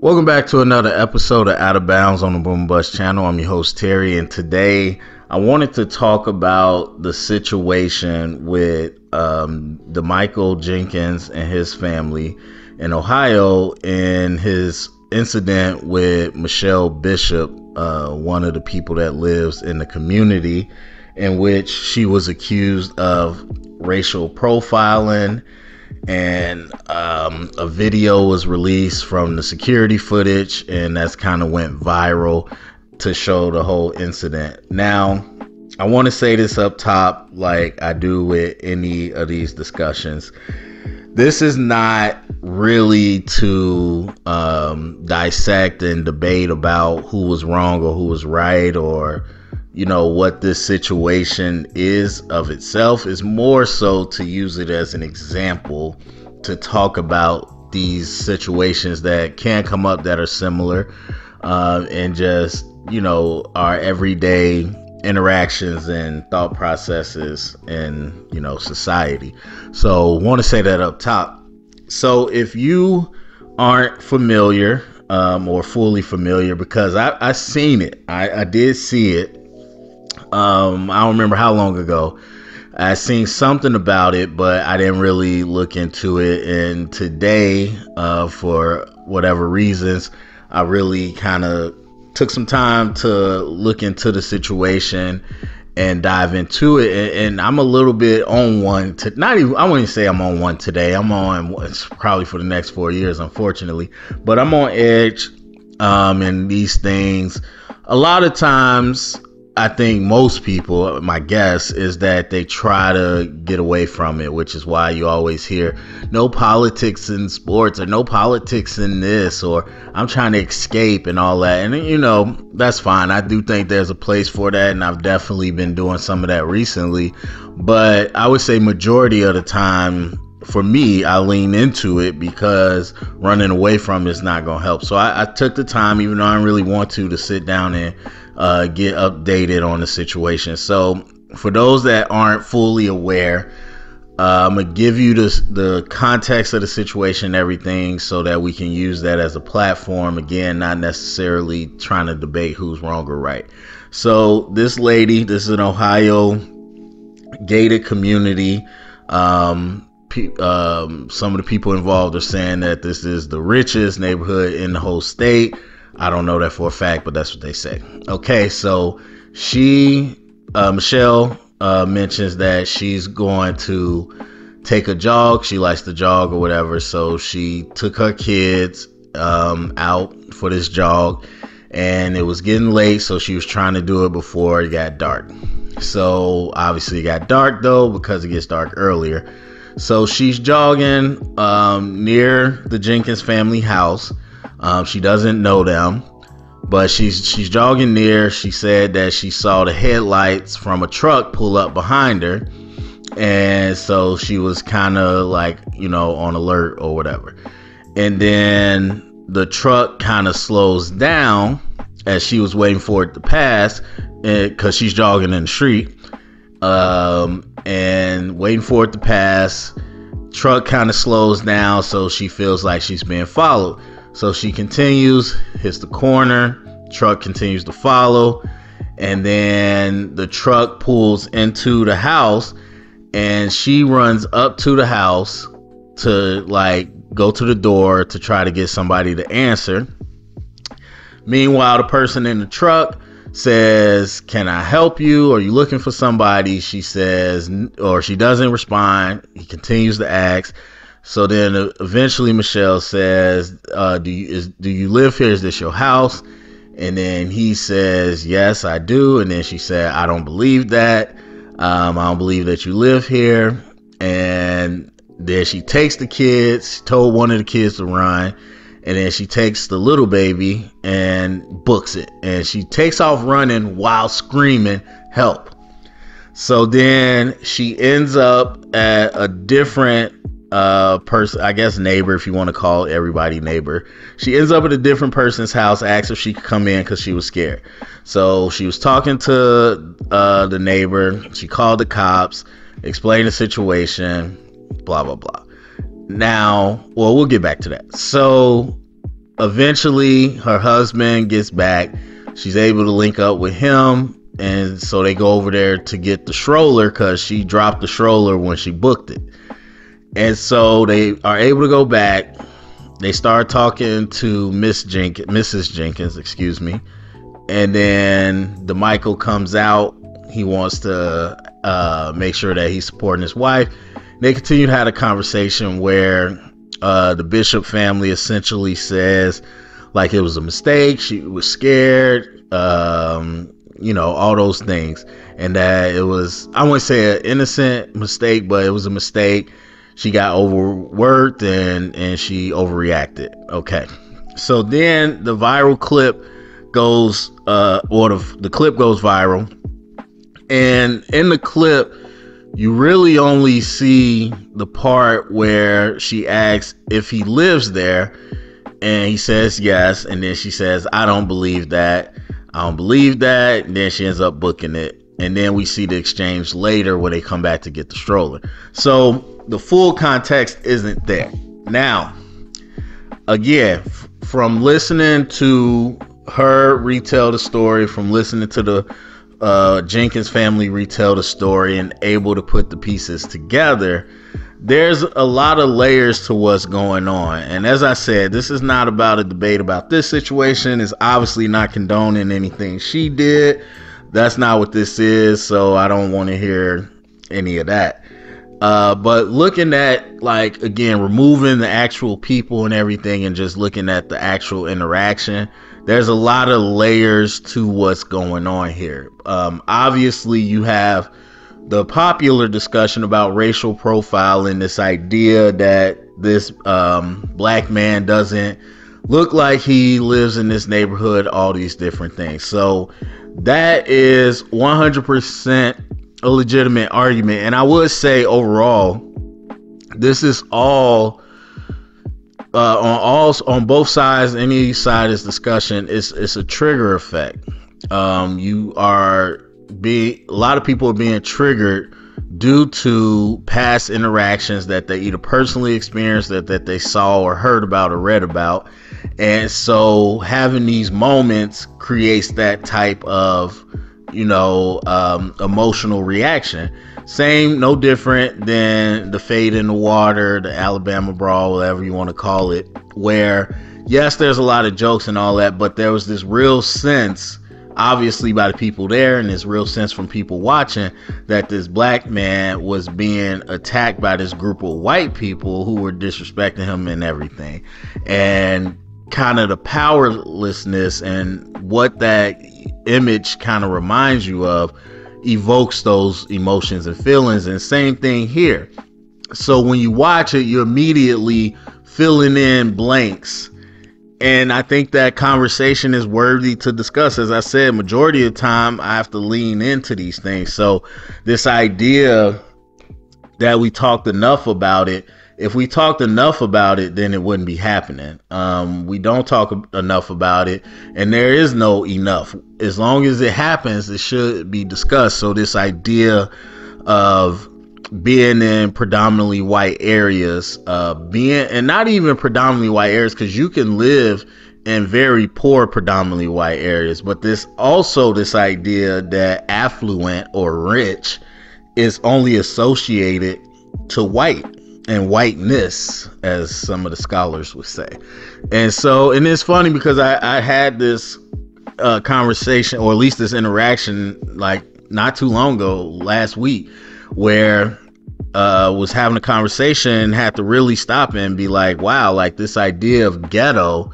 Welcome back to another episode of Out of Bounds on the Boom Bust channel. I'm your host, Terry, and today I wanted to talk about the situation with Michael Jenkins and his family in Ohio and his incident with Michelle Bishop, one of the people that lives in the community, in which she was accused of racial profiling. And a video was released from the security footage, and that's kind of went viral to show the whole incident. Now, I want to say this up top, like I do with any of these discussions. This is not really to dissect and debate about who was wrong or who was right, or what this situation is of itself. Is more so to use it as an example to talk about these situations that can come up that are similar, and just our everyday interactions and thought processes in society. So want to say that up top. So if you aren't familiar or fully familiar, because I seen it, I did see it. I don't remember how long ago. I seen something about it, but I didn't really look into it. And today, for whatever reasons, I really kind of took some time to look into the situation and dive into it. And I'm a little bit on one to not even, I wouldn't say I'm on one today. I'm on probably for the next 4 years, unfortunately, but I'm on edge. And these things, a lot of times, I think most people, my guess is that they try to get away from it, which is why you always hear no politics in sports, or no politics in this, or I'm trying to escape and all that. And, that's fine. I do think there's a place for that, and I've definitely been doing some of that recently. But I would say majority of the time, for me, I lean into it because running away from it is not going to help. So I took the time, even though I didn't really want to sit down and get updated on the situation. So for those that aren't fully aware, I'm going to give you the context of the situation and everything so that we can use that as a platform. Again, not necessarily trying to debate who's wrong or right. So this lady, this is an Ohio gated community. Some of the people involved are saying that this is the richest neighborhood in the whole state. I don't know that for a fact, but that's what they say. Okay, so Michelle mentions that she's going to take a jog. She likes to jog or whatever. So she took her kids out for this jog, and it was getting late. So she was trying to do it before it got dark. So obviously it got dark though, because it gets dark earlier. So she's jogging near the Jenkins family house. She doesn't know them, but she's jogging near. She said that she saw the headlights from a truck pull up behind her. And so she was kind of like, on alert or whatever. And then the truck kind of slows down as she was waiting for it to pass, because she's jogging in the street. And waiting for it to pass. Truck kind of slows down, so she feels like she's being followed. So she continues, hits the corner, truck continues to follow, and then the truck pulls into the house, and she runs up to the house to go to the door to try to get somebody to answer. Meanwhile, the person in the truck says, "Can I help you? Are you looking for somebody?" She says, or she doesn't respond. He continues to ask. So then eventually Michelle says, do you live here? Is this your house? And then he says, "Yes, I do." And then she said, "I don't believe that. I don't believe that you live here." And then she takes the kids. She told one of the kids to run. And then she takes the little baby and books it. And she takes off running while screaming, "Help." So then she ends up at a different person, I guess neighbor, if you want to call everybody neighbor. She ends up at a different person's house, asks if she could come in because she was scared. So she was talking to the neighbor. She called the cops, explained the situation, blah, blah, blah. Now, well, we'll get back to that. So eventually her husband gets back. She's able to link up with him, and so they go over there to get the stroller because she dropped the stroller when she booked it. And so they are able to go back. They start talking to Mrs. Jenkins, excuse me. And then the Michael comes out. He wants to make sure that he's supporting his wife. They continue to have a conversation where the Bishop family essentially says like it was a mistake. She was scared, all those things. And that it was, I wouldn't say an innocent mistake, but it was a mistake. She got overworked and she overreacted. Okay. So then the viral clip goes, the clip goes viral. And in the clip, you really only see the part where she asks if he lives there. And he says yes. And then she says, I don't believe that. I don't believe that. And then she ends up booking it. And then we see the exchange later where they come back to get the stroller. So the full context isn't there. Now, again, from listening to her retell the story, from listening to the Jenkins family retell the story and able to put the pieces together, there's a lot of layers to what's going on. And as I said, this is not about a debate about this situation. It's obviously not condoning anything she did. That's not what this is. So I don't want to hear any of that. But looking at, like, again, removing the actual people and everything and just looking at the actual interaction, there's a lot of layers to what's going on here. Obviously, you have the popular discussion about racial profiling, this idea that this black man doesn't look like he lives in this neighborhood, all these different things. So that is 100% a legitimate argument. And I would say overall, this is all on both sides. Any side is discussion. It's a trigger effect. A lot of people are being triggered due to past interactions that they either personally experienced, that they saw or heard about or read about. And so having these moments creates that type of, emotional reaction. Same, no different than the Fade in the Water, the Alabama Brawl, whatever you want to call it, where, yes, there's a lot of jokes and all that, but there was this real sense, obviously by the people there, and this real sense from people watching, that this black man was being attacked by this group of white people who were disrespecting him and everything. And kind of the powerlessness and what that image kind of reminds you of evokes those emotions and feelings. And same thing here. So when you watch it, you're immediately filling in blanks. And I think that conversation is worthy to discuss. As I said, majority of the time I have to lean into these things. So this idea that we talked enough about it, if we talked enough about it, then it wouldn't be happening. We don't talk enough about it, and there is no enough. As long as it happens, it should be discussed. So this idea of being in predominantly white areas, and not even predominantly white areas, because you can live in very poor predominantly white areas, but this idea that affluent or rich is only associated to white and whiteness, as some of the scholars would say. And it's funny because I had this conversation, or at least this interaction, like not too long ago, last week, where was having a conversation and had to really stop and be like, wow, like this idea of ghetto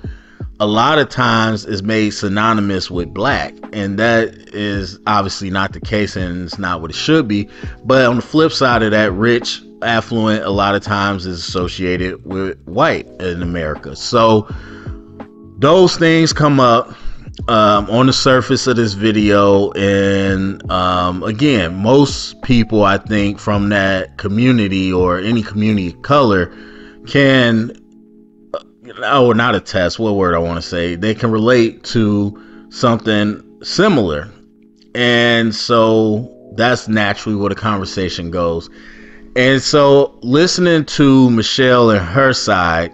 a lot of times is made synonymous with black, and that is obviously not the case, and it's not what it should be. But on the flip side of that, rich, affluent, a lot of times is associated with white in America. So those things come up on the surface of this video, and again, most people, I think, from that community or any community of color can, or not attest, what word I want to say, they can relate to something similar. And so that's naturally where the conversation goes. And so listening to Michelle and her side,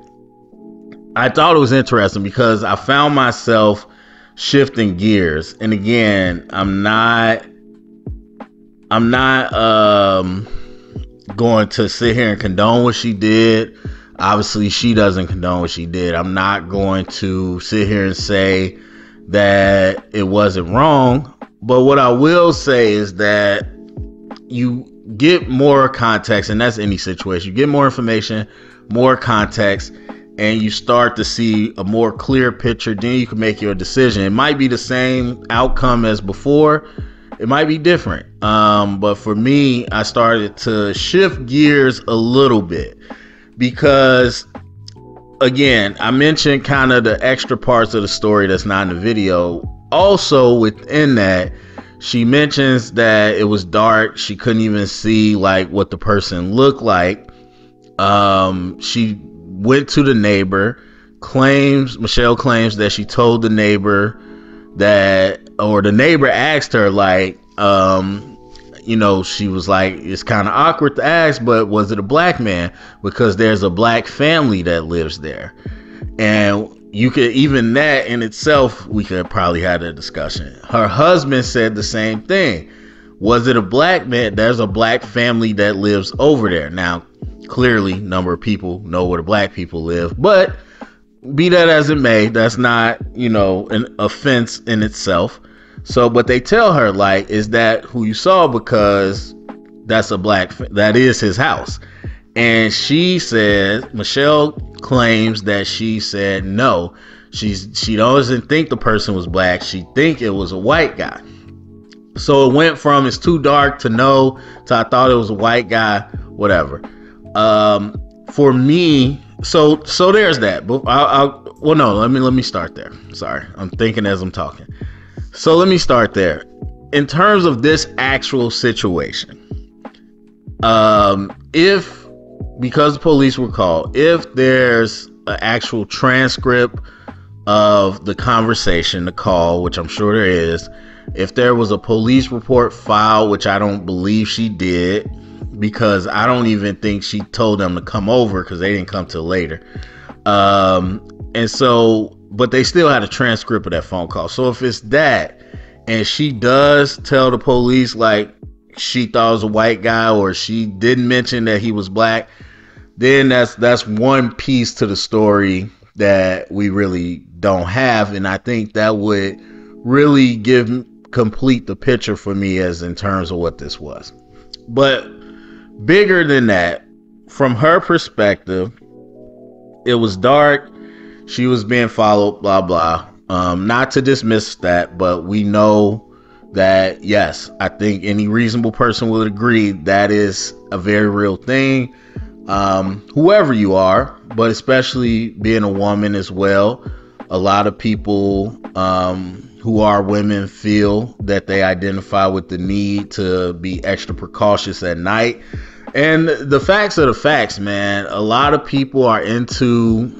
I thought it was interesting because I found myself shifting gears. And again, I'm not going to sit here and condone what she did. Obviously, she doesn't condone what she did. I'm not going to sit here and say that it wasn't wrong. But what I will say is that you get more context, and that's any situation. You get more information, more context, and you start to see a more clear picture. Then you can make your decision. It might be the same outcome as before. It might be different. But for me, I started to shift gears a little bit because, again, I mentioned kind of the extra parts of the story that's not in the video. Also within that, she mentions that it was dark. She couldn't even see like what the person looked like. She went to the neighbor. Michelle claims that she told the neighbor that, or the neighbor asked her like, she was like, it's kind of awkward to ask, but was it a black man? Because there's a black family that lives there. And you could, even that in itself, we could probably have a discussion. Her husband said the same thing. Was it a black man? There's a black family that lives over there. Now, clearly, a number of people know where the black people live, but be that as it may, that's not, an offense in itself. So, but they tell her, like, is that who you saw? Because that is his house. And she says, Michelle claims that she said no. She doesn't think the person was black. She think it was a white guy. So it went from it's too dark to no to I thought it was a white guy, whatever. For me, so there's that. But let me start there. Sorry, I'm thinking as I'm talking. So let me start there. In terms of this actual situation, because the police were called, if there's an actual transcript of the conversation, the call, which I'm sure there is, if there was a police report filed, which I don't believe she did, because I don't even think she told them to come over because they didn't come till later. But they still had a transcript of that phone call. So if it's that, and she does tell the police like she thought it was a white guy, or she didn't mention that he was black, then that's one piece to the story that we really don't have. And I think that would really complete the picture for me as in terms of what this was. But bigger than that, from her perspective, it was dark. She was being followed, blah, blah. Not to dismiss that, but we know that, yes, I think any reasonable person would agree that is a very real thing. Whoever you are, but especially being a woman as well. A lot of people who are women feel that they identify with the need to be extra precautious at night. And the facts are the facts, man. A lot of people are into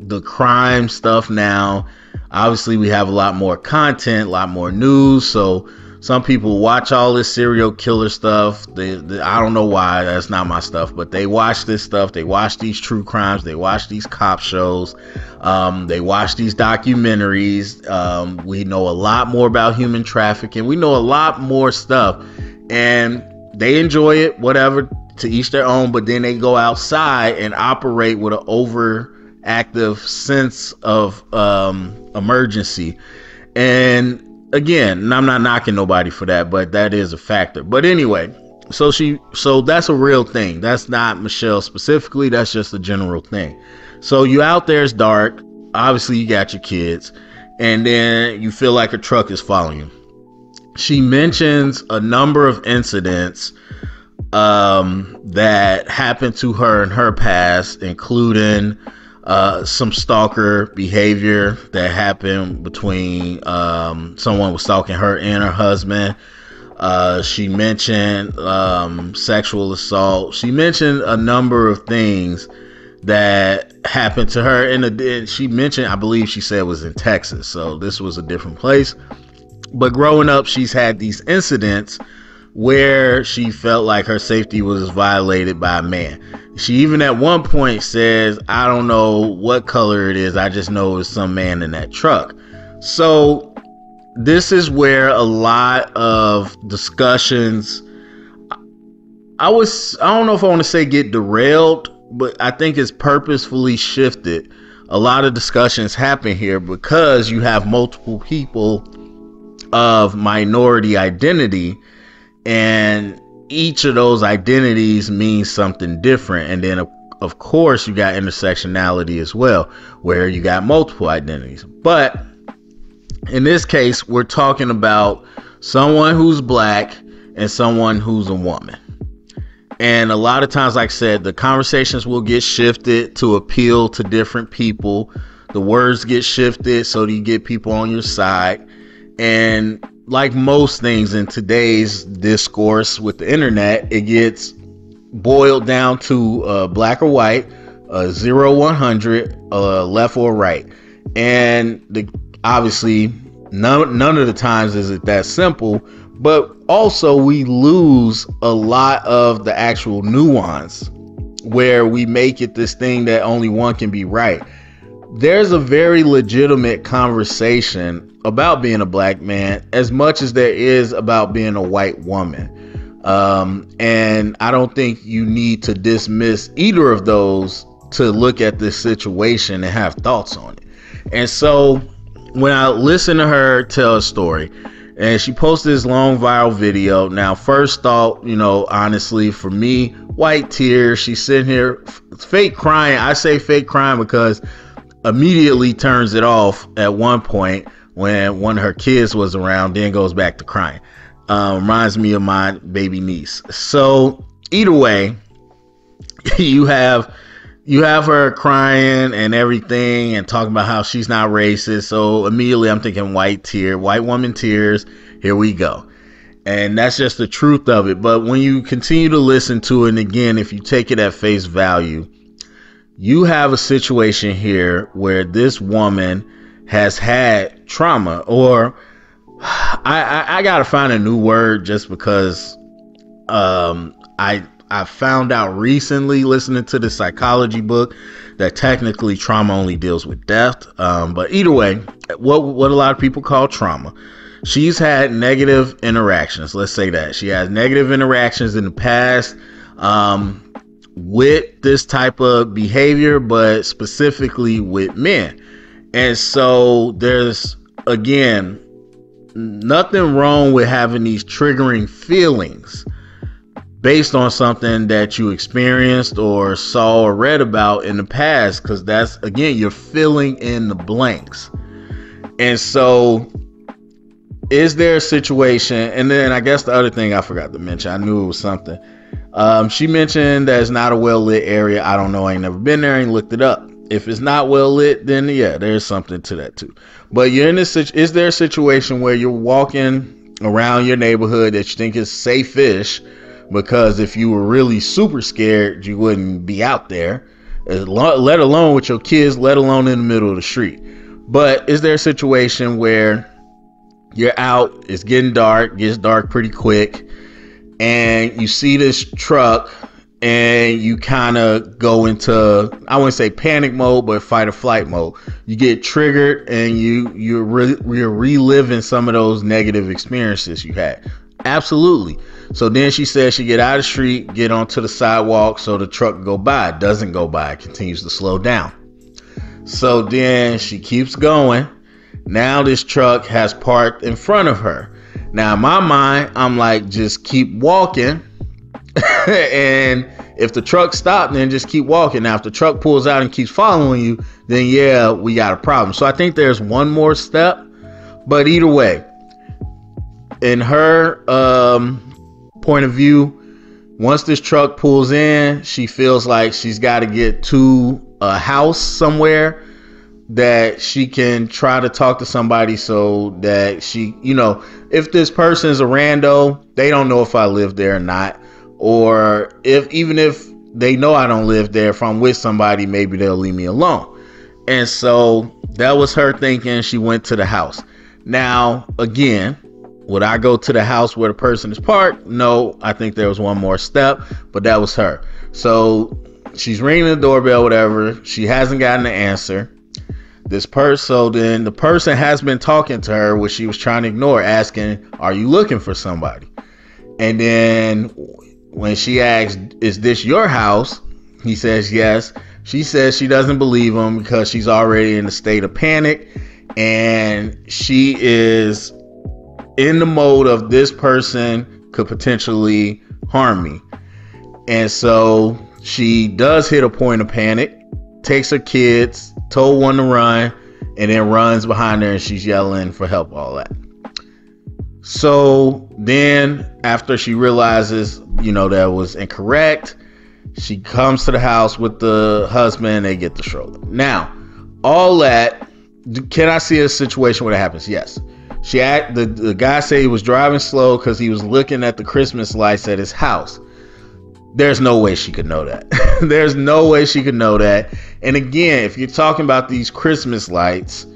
the crime stuff now. Obviously, we have a lot more content, a lot more news. So some people watch all this serial killer stuff. I don't know why, that's not my stuff, but they watch this stuff. They watch these true crimes. They watch these cop shows. They watch these documentaries. We know a lot more about human trafficking. We know a lot more stuff, and they enjoy it, whatever, to each their own. But then they go outside and operate with an overactive sense of emergency. And again, I'm not knocking nobody for that, but that is a factor. But anyway, so that's a real thing. That's not Michelle specifically. That's just a general thing. So you out there, it's dark. Obviously, you got your kids, and then you feel like a truck is following you. She mentions a number of incidents that happened to her in her past, including some stalker behavior that happened between someone was stalking her and her husband. She mentioned sexual assault. She mentioned a number of things that happened to her. And she mentioned, I believe she said it was in Texas. So this was a different place. But growing up, she's had these incidents where she felt like her safety was violated by a man. She even at one point says, I don't know what color it is, I just know it's some man in that truck. So this is where a lot of discussions, I don't know if I want to say get derailed, but I think it's purposefully shifted. A lot of discussions happen here because you have multiple people of minority identity, and each of those identities means something different. And then of course you got intersectionality as well, where you got multiple identities. But in this case, we're talking about someone who's black and someone who's a woman. And a lot of times, like I said, the conversations will get shifted to appeal to different people. The words get shifted so that you get people on your side. And like most things in today's discourse with the internet, it gets boiled down to black or white, 0, 100, left or right. And obviously, none of the times is it that simple. But also we lose a lot of the actual nuance where we make it this thing that only one can be right. There's a very legitimate conversation about being a black man as much as there is about being a white woman. And I don't think you need to dismiss either of those to look at this situation and have thoughts on it. And so when I listen to her tell a story, and she posted this long viral video. Now, first thought, honestly, for me, white tears. She's sitting here fake crying. I say fake crying because immediately turns it off at one point when one of her kids was around, then goes back to crying. Reminds me of my baby niece. So either way, you have her crying and everything and talking about how she's not racist. So immediately I'm thinking white woman tears. Here we go. And that's just the truth of it. But when you continue to listen to it, and again, if you take it at face value, you have a situation here where this woman has had trauma, or I gotta find a new word just because I found out recently listening to the psychology book that technically trauma only deals with death. But either way, what a lot of people call trauma. She's had negative interactions. Let's say that she has negative interactions in the past with this type of behavior, but specifically with men. And so there's, again, nothing wrong with having these triggering feelings based on something that you experienced or saw or read about in the past, because that's, again, you're filling in the blanks. And so is there a situation, and then I guess the other thing I forgot to mention, I knew it was something. She mentioned that it's not a well-lit area. I don't know. I ain't never been there. I ain't looked it up. If it's not well-lit, then yeah, there's something to that too. But you're in this, is there a situation where you're walking around your neighborhood that you think is safe-ish? Because if you were really super scared, you wouldn't be out there, let alone with your kids, let alone in the middle of the street. But is there a situation where you're out, it's getting dark, gets dark pretty quick, and you see this truck and you kind of go into, I wouldn't say panic mode, but fight or flight mode. You get triggered and you're reliving some of those negative experiences you had. Absolutely. So then she says she get out of the street, get onto the sidewalk so the truck go by. It doesn't go by. It continues to slow down. So then she keeps going. Now this truck has parked in front of her. Now in my mind, I'm like, just keep walking. And if the truck stopped, then just keep walking. Now if the truck pulls out and keeps following you, then yeah, we got a problem. So I think there's one more step. But either way, in her point of view, once this truck pulls in, she feels like she's got to get to a house somewhere that she can try to talk to somebody so that she, if this person's a rando, they don't know if I live there or not. Or even if they know I don't live there, if I'm with somebody, maybe they'll leave me alone. And so that was her thinking. She went to the house. Now, again, Would I go to the house where the person is parked? No, I think there was one more step, but that was her. So she's ringing the doorbell, whatever. She hasn't gotten an answer. So then the person has been talking to her, which she was trying to ignore, asking, are you looking for somebody? And then when she asks, is this your house? He says yes. She says she doesn't believe him because she's already in a state of panic, and she is in the mode of this person could potentially harm me. And so she does hit a point of panic, takes her kids, told one to run, and then runs behind her, and she's yelling for help, all that. So then after she realizes, that was incorrect, she comes to the house with the husband. They get the stroller. Now, all that, can I see a situation where that happens? Yes. The guy said he was driving slow because he was looking at the Christmas lights at his house. There's no way she could know that. There's no way she could know that. And again, if you're talking about these Christmas lights,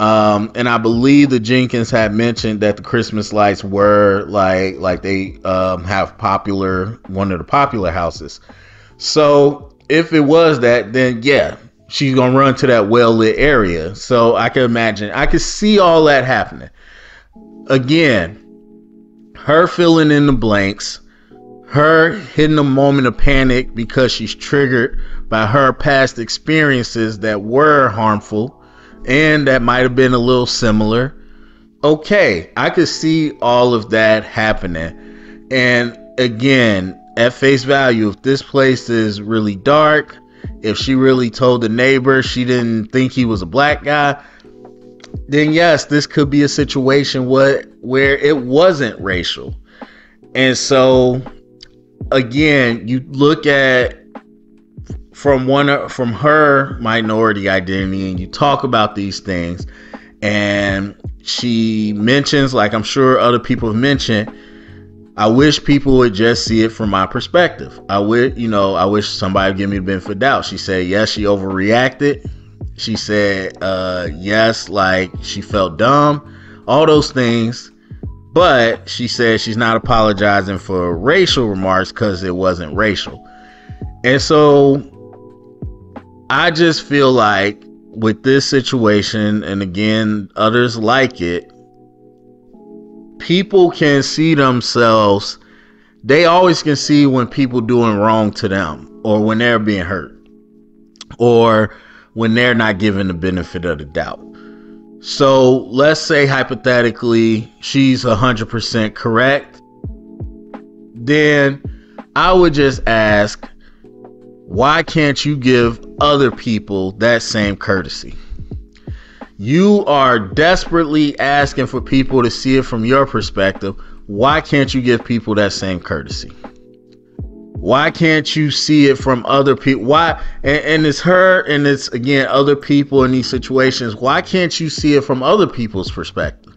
and I believe the Jenkins had mentioned that the Christmas lights were like they have one of the popular houses. So if it was that, then yeah, she's gonna run to that well-lit area. So I can imagine, I could see all that happening. Again, her filling in the blanks, her hitting a moment of panic because she's triggered by her past experiences that were harmful and that might have been a little similar. Okay, I could see all of that happening. And again, at face value, if this place is really dark, if she really told the neighbor she didn't think he was a black guy, then yes, this could be a situation where it wasn't racial. And so again, you look at from her minority identity, and you talk about these things, and she mentions, like I'm sure other people have mentioned, I wish people would just see it from my perspective. I wish somebody would give me the benefit of the doubt. She said, yes, she overreacted. She said, yes, like she felt dumb, all those things. But she said she's not apologizing for racial remarks because it wasn't racial. And so I just feel like with this situation, and again, others like it, people can see themselves. They always can see when people doing wrong to them, or when they're being hurt, or when they're not given the benefit of the doubt. So let's say hypothetically she's 100% correct. Then I would just ask, why can't you give other people that same courtesy? You are desperately asking for people to see it from your perspective. Why can't you give people that same courtesy? Why can't you see it from other people? Why? And it's her, and it's again other people in these situations. Why can't you see it from other people's perspective?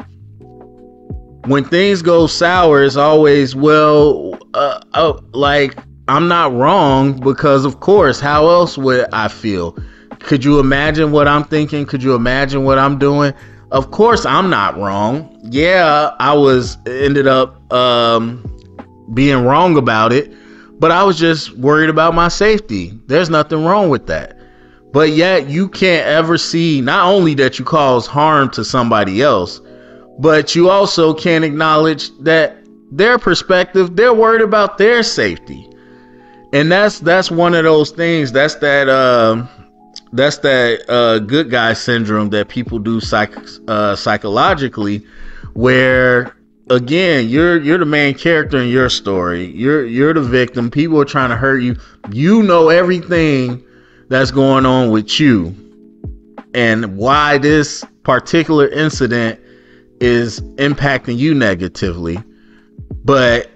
When things go sour, it's always, like I'm not wrong, because of course, how else would I feel? Could you imagine what I'm thinking? Could you imagine what I'm doing? Of course, I'm not wrong. Yeah, I ended up being wrong about it, but I was just worried about my safety. There's nothing wrong with that. But yet you can't ever see not only that you cause harm to somebody else, but you also can't acknowledge that their perspective, they're worried about their safety. And that's one of those things. That's that good guy syndrome that people do psychologically, where again, you're the main character in your story. You're the victim. People are trying to hurt you. You know everything that's going on with you, and why this particular incident is impacting you negatively. But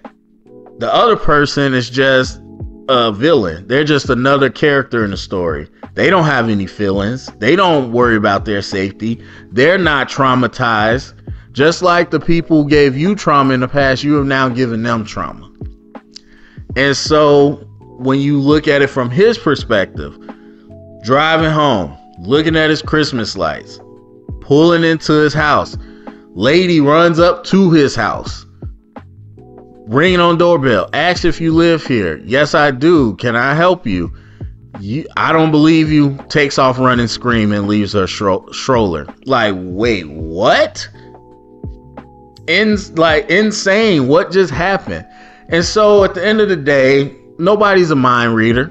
the other person is just a villain. They're just another character in the story. They don't have any feelings. They don't worry about their safety. They're not traumatized. Just like the people who gave you trauma in the past, you have now given them trauma. And so when you look at it from his perspective, driving home, looking at his Christmas lights, pulling into his house, Lady runs up to his house, ringing on doorbell, asks if you live here. Yes, I do. Can I help you? I don't believe you. Takes off running, screaming, leaves her stroller. Like, wait, what? Insane. What just happened? And so at the end of the day, nobody's a mind reader.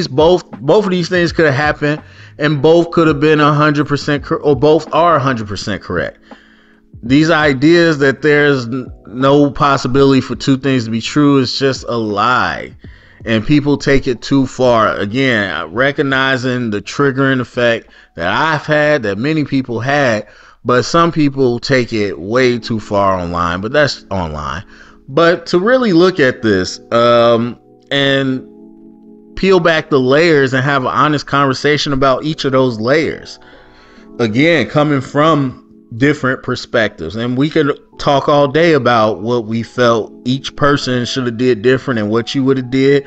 Both of these things could have happened, and both could have been 100% or both are 100% correct. These ideas that there's no possibility for two things to be true is just a lie. And people take it too far. Again, recognizing the triggering effect that I've had, that many people had, but some people take it way too far online. But that's online. But to really look at this and peel back the layers and have an honest conversation about each of those layers. Again, coming from different perspectives, and we could talk all day about what we felt each person should have did different and what you would have did,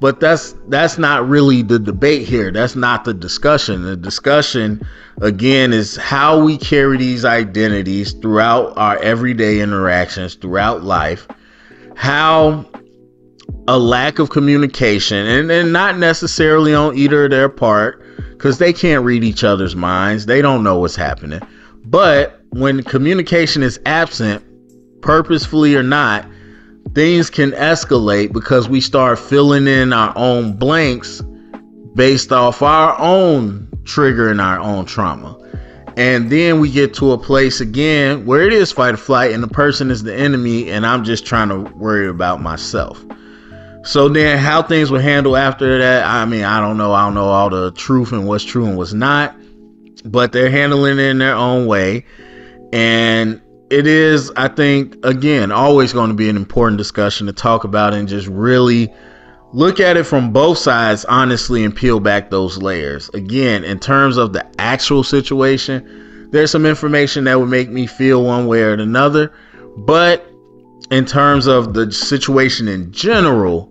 but that's not really the debate here. That's not the discussion. The discussion, again, is how we carry these identities throughout our everyday interactions, throughout life, how a lack of communication, and not necessarily on either of their part, because they can't read each other's minds. They don't know what's happening. But when communication is absent, purposefully or not, things can escalate because we start filling in our own blanks based off our own trigger and our own trauma. And then we get to a place again where it is fight or flight and the person is the enemy and I'm just trying to worry about myself. So then how things were handled after that, I mean, I don't know. I don't know all the truth and what's true and what's not. But they're handling it in their own way. And it is, I think, again, always going to be an important discussion to talk about and just really look at it from both sides, honestly, and peel back those layers. Again, in terms of the actual situation, there's some information that would make me feel one way or another. But in terms of the situation in general,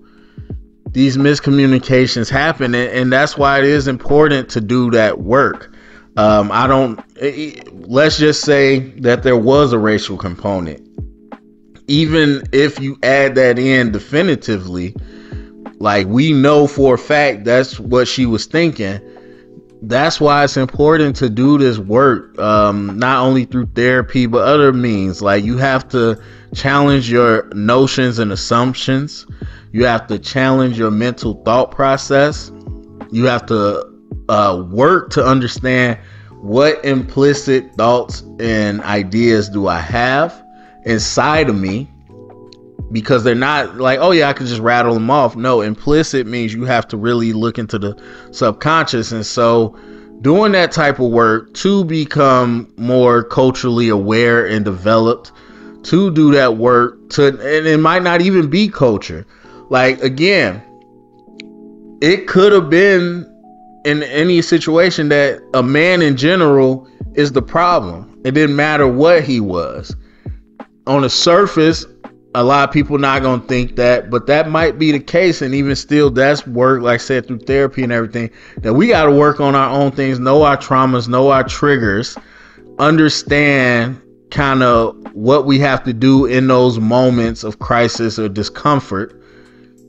these miscommunications happen. And that's why it is important to do that work. Let's just say that there was a racial component. Even if you add that in definitively, like we know for a fact that's what she was thinking. That's why it's important to do this work, not only through therapy, but other means. Like you have to challenge your notions and assumptions. You have to challenge your mental thought process. You have to work to understand what implicit thoughts and ideas do I have inside of me, because they're not like, oh yeah, I could just rattle them off. No, implicit means you have to really look into the subconscious. And so doing that type of work to become more culturally aware and developed, to do that work and it might not even be culture. Like, again, it could have been in any situation that a man in general is the problem. It didn't matter what he was. On the surface, a lot of people not going to think that, but that might be the case. And even still, that's work, like I said, through therapy and everything, that we got to work on our own things, know our traumas, know our triggers, understand kind of what we have to do in those moments of crisis or discomfort,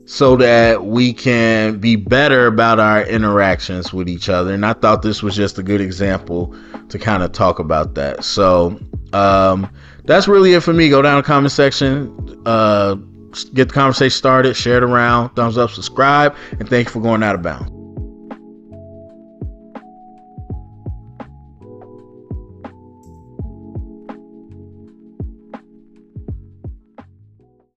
so that we can be better about our interactions with each other. And I thought this was just a good example to kind of talk about that. So that's really it for me. Go down in the comment section, get the conversation started, share it around, thumbs up, subscribe, and thank you for going out of bounds.